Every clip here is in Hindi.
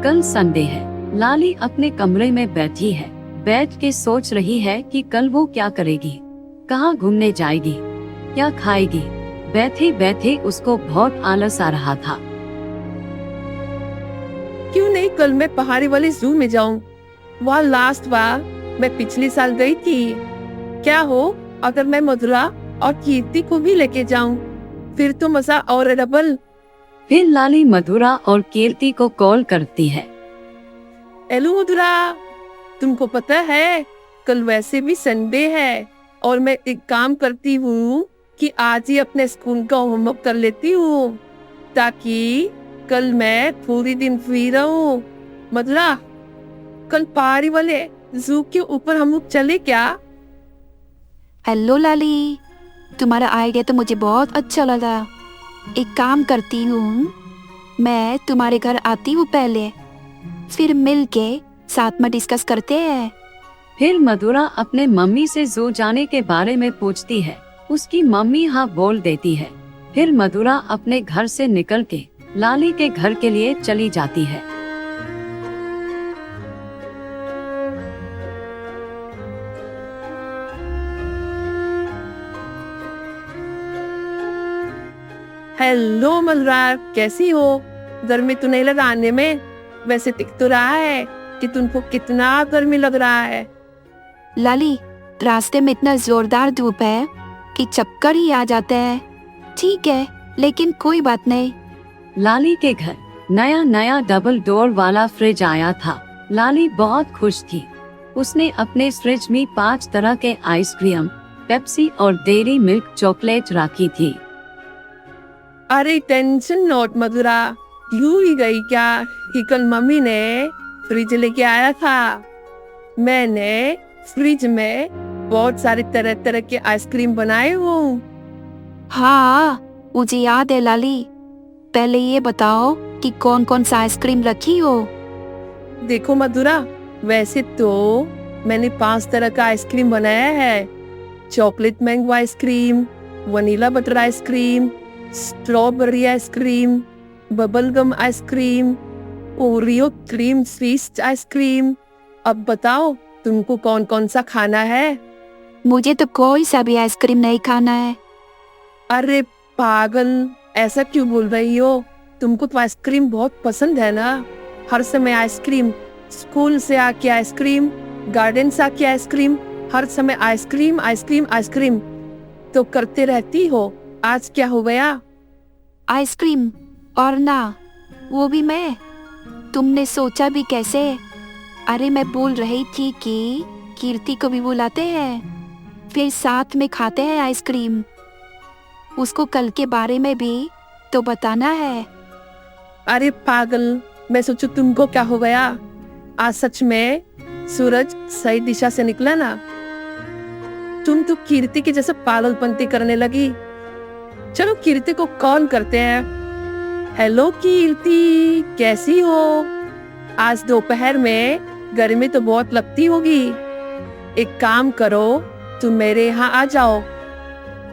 कल संडे है। लाली अपने कमरे में बैठी है, बैठ के सोच रही है कि कल वो क्या करेगी, कहाँ घूमने जाएगी, क्या खाएगी। बैठे बैठे उसको बहुत आलस आ रहा था। क्यों नहीं कल मैं पहाड़ी वाले जू में जाऊं? वहाँ लास्ट बार मैं पिछले साल गई थी। क्या हो अगर मैं मधुरा और कीर्ति को भी लेके जाऊं? फिर तो मजा और डबल। फिर लाली मधुरा और कीर्ति को कॉल करती है। हेलो मधुरा, तुमको पता है कल वैसे भी संडे है और मैं एक काम करती हूँ कि आज ही अपने स्कूल का होमवर्क कर लेती हूँ ताकि कल मैं पूरी दिन फ्री रहूँ। मधुरा, कल पहाड़ी वाले जू के ऊपर हम लोग चले क्या? हेलो लाली, तुम्हारा आइडिया तो मुझे बहुत अच्छा लगा। एक काम करती हूँ, मैं तुम्हारे घर आती हूँ पहले, फिर मिलके साथ में डिस्कस करते हैं। फिर मधुरा अपने मम्मी से जू जाने के बारे में पूछती है। उसकी मम्मी हाँ बोल देती है। फिर मधुरा अपने घर से निकल के लाली के घर के लिए चली जाती है। हेलो मधुरा, कैसी हो? गर्मी तो नहीं लगा आने में? वैसे दिख तो रहा है कि तुमको कितना गर्मी लग रहा है। लाली, रास्ते में इतना जोरदार धूप है कि चक्कर ही आ जाते हैं। ठीक है, लेकिन कोई बात नहीं। लाली के घर नया नया डबल डोर वाला फ्रिज आया था। लाली बहुत खुश थी। उसने अपने फ्रिज में 5 तरह के आइसक्रीम, पेप्सी और डेयरी मिल्क चॉकलेट रखी थी। अरे टेंशन नोट मधुरा, भूल ही गई क्या कि कल मम्मी ने फ्रिज लेके आया था। मैंने फ्रिज में बहुत सारे तरह तरह के आइसक्रीम बनाए हूँ। हाँ, मुझे याद है लाली। पहले ये बताओ कि कौन कौन सा आइसक्रीम रखी हो। देखो मधुरा, वैसे तो मैंने 5 तरह का आइसक्रीम बनाया है। Chocolate mango ice cream, vanilla butter ice cream, strawberry ice cream, bubble gum ice cream, Oreo cream sweet ice cream. अब बताओ तुमको कौन कौन सा खाना है? मुझे तो कोई सा भी आइसक्रीम नहीं खाना है। अरे पागल, ऐसा क्यों बोल रही हो? तुमको तो आइसक्रीम बहुत पसंद है ना। हर समय आइसक्रीम, स्कूल से आके आइसक्रीम, गार्डन से आके आइसक्रीम, हर समय आइसक्रीम आइसक्रीम आइसक्रीम तो करते रहती हो। आज क्या हो गया? आइसक्रीम और ना वो भी मैं? तुमने सोचा भी कैसे? अरे मैं बोल रही थी कि कीर्ति को भी बुलाते हैं, फिर साथ में खाते हैं आइसक्रीम। उसको कल के बारे में भी तो बताना है। अरे पागल, मैं सोचू तुमको क्या हो गया। आज सच में सूरज सही दिशा से निकला ना। तुम तो कीर्ति की जैसे पागलपंती करने लगी। चलो कीर्ति को कॉल करते हैं। हेलो कीर्ति, कैसी हो? आज दोपहर में गर्मी तो बहुत लगती होगी। एक काम करो, तुम मेरे यहाँ आ जाओ,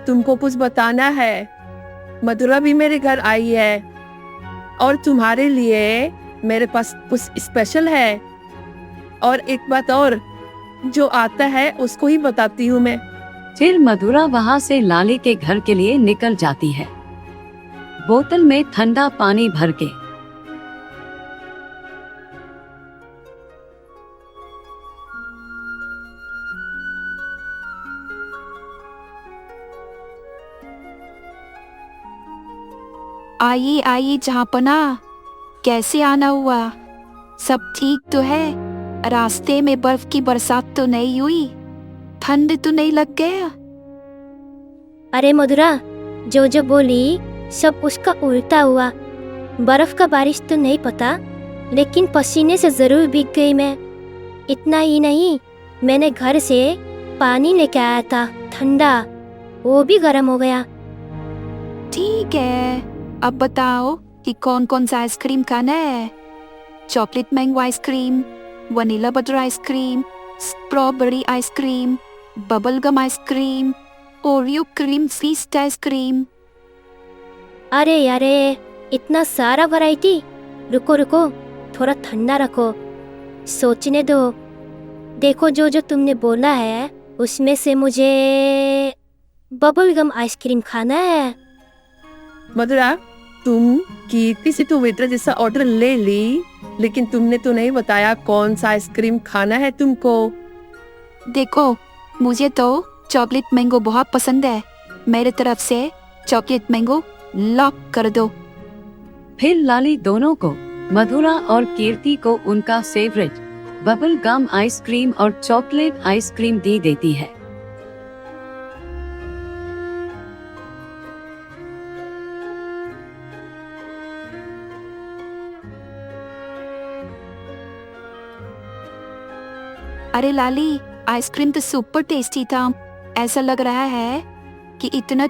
तुमको कुछ बताना है। मधुरा भी मेरे घर आई है और तुम्हारे लिए मेरे पास कुछ स्पेशल है। और एक बात और, जो आता है उसको ही बताती हूँ मैं। फिर मधुरा वहाँ से लाली के घर के लिए निकल जाती है, बोतल में ठंडा पानी भर के। आइए आइए जहाँपना, कैसे आना हुआ? सब ठीक तो है? रास्ते में बर्फ की बरसात तो नहीं हुई? ठंड तो नहीं लग गया? अरे मधुरा, जो जो बोली सब उसका उल्टा हुआ। बर्फ का बारिश तो नहीं पता, लेकिन पसीने से जरूर भीग गई मैं। इतना ही नहीं, मैंने घर से पानी लेके आया था ठंडा, वो भी गर्म हो गया। ठीक है, अब बताओ कि कौन कौन सा आइसक्रीम खाना है। Chocolate mango ice cream, vanilla butter ice cream, strawberry ice cream, bubble gum ice cream, Oreo cream sweet ice cream. अरे यारे, इतना सारा वैरायटी। रुको रुको, थोड़ा ठंडा रखो, सोचने दो। देखो जो जो तुमने बोला है उसमें से मुझे बबल गम आइसक्रीम खाना है। मधुरा, तुम कीर्ति से तो वेटर जैसा ऑर्डर ले ली, लेकिन तुमने तो नहीं बताया कौन सा आइसक्रीम खाना है तुमको। देखो, मुझे तो चॉकलेट मैंगो बहुत पसंद है। मेरे तरफ से चॉकलेट मैंगो लॉक कर दो। फिर लाली दोनों को, मधुरा और कीर्ति को उनका फेवरेट बबल गम आइसक्रीम और चॉकलेट आइसक्रीम दे देती है। अरे लाली, आइसक्रीम तो सुपर टेस्टी था। ऐसा लग रहा है कि इतना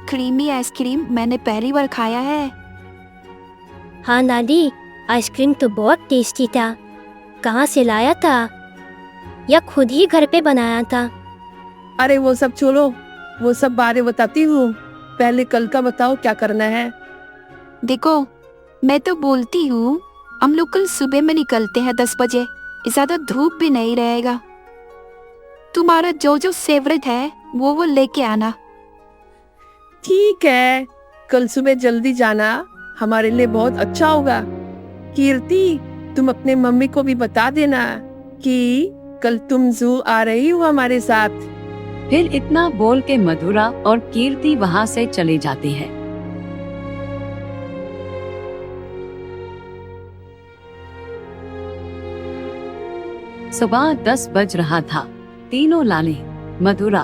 क्रीमी आइसक्रीम मैंने पहली बार खाया है। हाँ लाली, आइसक्रीम तो बहुत टेस्टी था। कहाँ से लाया था या खुद ही घर पे बनाया था? अरे वो सब छोड़ो, वो सब बारे बताती हूँ, पहले कल का बताओ क्या करना है। देखो, मैं तो बोलती हूँ हम लोग कल सुबह में निकलते हैं 10 बजे। ज्यादा धूप भी नहीं रहेगा। तुम्हारा जो जो फेवरेट है वो लेके आना। ठीक है, कल सुबह जल्दी जाना, हमारे लिए बहुत अच्छा होगा। कीर्ति, तुम अपने मम्मी को भी बता देना कि कल तुम जू आ रही हो हमारे साथ। फिर इतना बोल के मधुरा और कीर्ति वहाँ से चले जाते हैं। सुबह 10 बज रहा था। तीनों लाली, मधुरा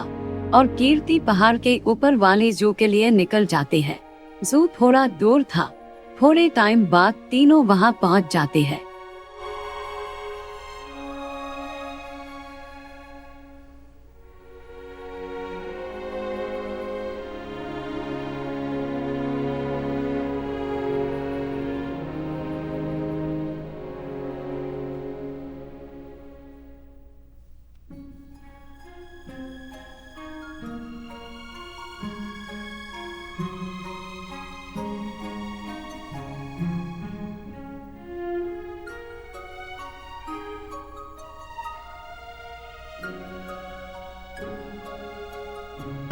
और कीर्ति पहाड़ के ऊपर वाले जू के लिए निकल जाते हैं। जू थोड़ा दूर था। थोड़े टाइम बाद तीनों वहां पहुंच जाते हैं।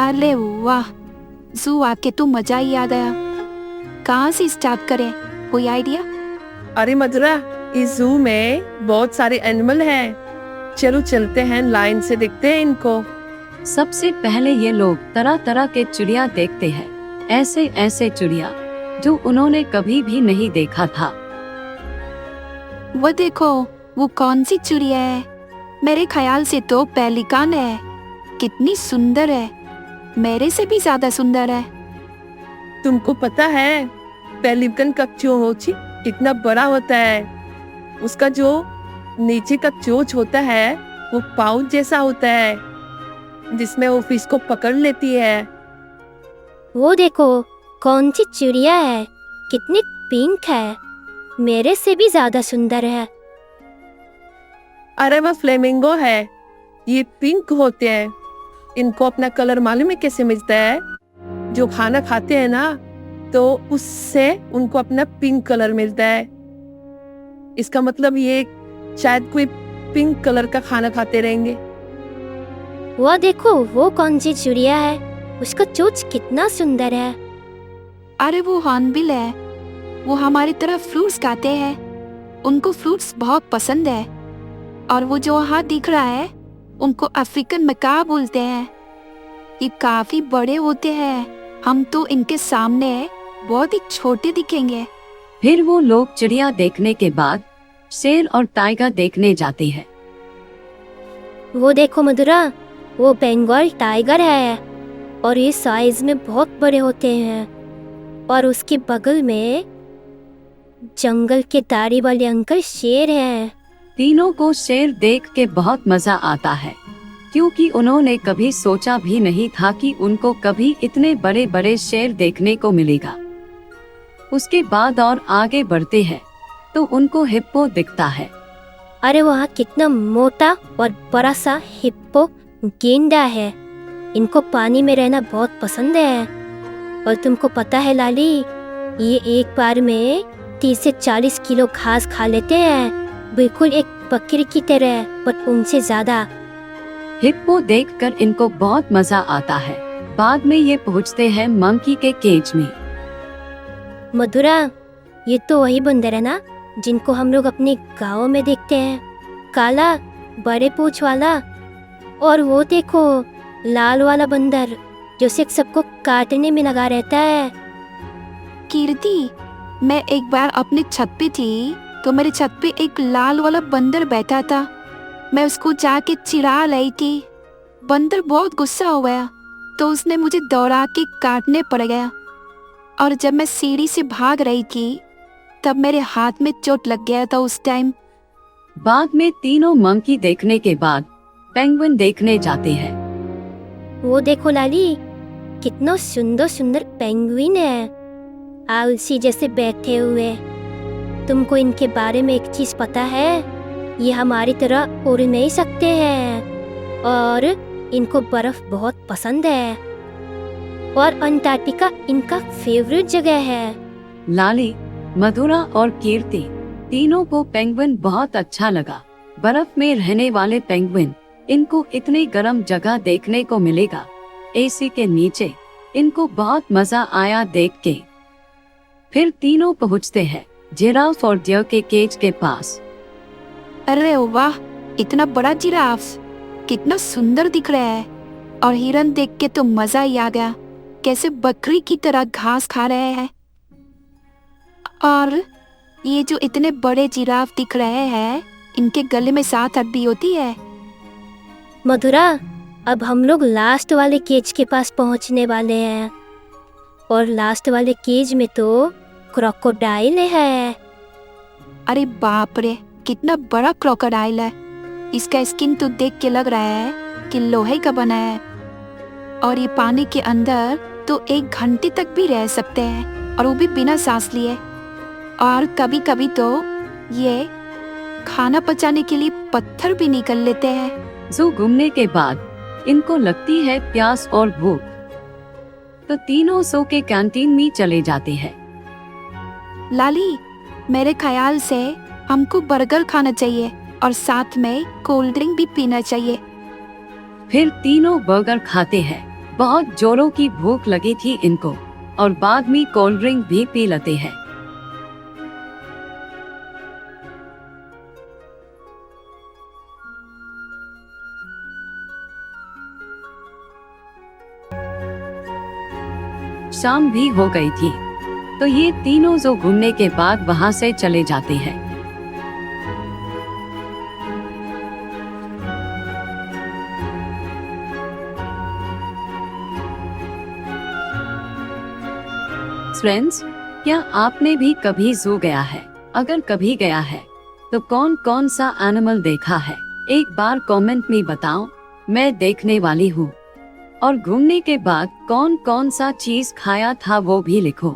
अरे वाह, जू आके तो मजा ही आ गया। कहाँ से स्टार्ट करें, कोई आइडिया? अरे मधुरा, इस जू में बहुत सारे एनिमल हैं। चलो चलते हैं, लाइन से देखते हैं इनको। सबसे पहले ये लोग तरह तरह के चिड़िया देखते हैं। ऐसे ऐसे चिड़िया जो उन्होंने कभी भी नहीं देखा था। वो देखो, वो कौन सी चिड़िया है? मेरे ख्याल से तो पेलिकान है। कितनी सुंदर है, मेरे से भी ज्यादा सुंदर है। तुमको पता है पेलिकन का चोंच कितना बड़ा होता है? उसका जो नीचे का चोंच होता है वो पाउच जैसा होता है, जिसमें वो फिश को पकड़ लेती है। वो देखो, कौन सी चिड़िया है, कितनी पिंक है, मेरे से भी ज्यादा सुंदर है। अरे वो फ्लेमिंगो है। ये पिंक होते हैं। इनको अपना कलर मालूम है कैसे मिलता है? जो खाना खाते हैं ना, तो उससे उनको अपना पिंक कलर मिलता है। इसका मतलब ये शायद कोई पिंक कलर का खाना खाते रहेंगे। वो देखो, वो कौन सी चिड़िया है, उसका चोंच कितना सुंदर है। अरे वो हॉर्नबिल है। वो हमारी तरफ फ्रूट्स खाते हैं। उनको फ्रूट्स बहुत पसंद है। और वो जो वहाँ दिख रहा है, उनको अफ्रीकन मका बोलते हैं। ये काफी बड़े होते हैं। हम तो इनके सामने बहुत ही छोटे दिखेंगे। फिर वो लोग चिड़िया देखने के बाद शेर और टाइगर देखने जाते हैं। वो देखो मधुरा, वो बंगाल टाइगर है और ये साइज में बहुत बड़े होते हैं। और उसके बगल में जंगल के दाढ़ी वाले अंकल शेर हैं। तीनों को शेर देख के बहुत मजा आता है, क्योंकि उन्होंने कभी सोचा भी नहीं था कि उनको कभी इतने बड़े बड़े शेर देखने को मिलेगा। उसके बाद और आगे बढ़ते हैं तो उनको हिप्पो दिखता है। अरे वहाँ कितना मोटा और बड़ा सा हिप्पो गेंडा है। इनको पानी में रहना बहुत पसंद है। और तुमको पता है लाली, ये एक बार में 30 से 40 किलो घास खा लेते हैं, बिल्कुल एक बकरी की तरह, पर उनसे ज्यादा। हिप्पो देखकर इनको बहुत मजा आता है। बाद में ये पहुंचते हैं मंकी के केज में। मधुरा, ये तो वही बंदर है ना जिनको हम लोग अपने गाँव में देखते हैं, काला बड़े पूंछ वाला। और वो देखो लाल वाला बंदर जो सिर्फ सबको काटने में लगा रहता है। कीर्ति, मैं एक बार अपनी छत पे थी तो मेरे छत पे एक लाल वाला बंदर बैठा था। मैं उसको जाके चिढ़ा लाई थी। बंदर बहुत गुस्सा हो गया तो उसने मुझे दौड़ा के काटने पड़ गया। और जब मैं सीढ़ी से भाग रही थी तब मेरे हाथ में चोट लग गया था उस टाइम। बाद में तीनों मंकी देखने के बाद पेंगुइन देखने जाते हैं। वो देखो लाली, कितना सुंदर सुंदर पेंगुइन है, आलसी जैसे बैठे हुए। तुमको इनके बारे में एक चीज पता है? ये हमारी तरह उड़ नहीं सकते हैं और इनको बर्फ बहुत पसंद है और अंटार्कटिका इनका फेवरेट जगह है। लाली, मधुरा और कीर्ति तीनों को पेंगुइन बहुत अच्छा लगा। बर्फ में रहने वाले पेंगुइन, इनको इतनी गर्म जगह देखने को मिलेगा एसी के नीचे। इनको बहुत मजा आया देख के। फिर तीनों पहुंचते हैं जिराफ और डियर के केज के पास। अरे वाह, इतना बड़ा जिराफ, कितना सुंदर दिख रहा है। और हिरन देख के तो मजा ही आ गया, कैसे बकरी की तरह घास खा रहे हैं। और ये जो इतने बड़े जिराफ दिख रहे हैं, इनके गले में 7 हड्डी होती है। मधुरा, अब हम लोग लास्ट वाले केज के पास पहुंचने वाले हैं और लास्ट वाले केज में तो क्रोकोडाइल है। अरे बाप रे, कितना बड़ा क्रोकोडाइल है। इसका स्किन तो देख के लग रहा है कि लोहे का बना है। और ये पानी के अंदर तो 1 घंटे तक भी रह सकते हैं, और वो भी बिना सांस लिए। और कभी कभी तो ये खाना पचाने के लिए पत्थर भी निकल लेते हैं। जू घूमने के बाद इनको लगती है प्यास और भूख, तो तीनों सो के कैंटीन में चले जाते हैं। लाली, मेरे ख्याल से हमको बर्गर खाना चाहिए और साथ में कोल्ड ड्रिंक भी पीना चाहिए। फिर तीनों बर्गर खाते हैं। बहुत जोरों की भूख लगी थी इनको और बाद में कोल्ड ड्रिंक भी पी लेते हैं। शाम भी हो गई थी, तो ये तीनों जो घूमने के बाद वहां से चले जाते हैं। फ्रेंड्स, क्या आपने भी कभी जू गया है? अगर कभी गया है तो कौन कौन सा एनिमल देखा है? एक बार कमेंट में बताओ, मैं देखने वाली हूँ। और घूमने के बाद कौन कौन सा चीज खाया था वो भी लिखो।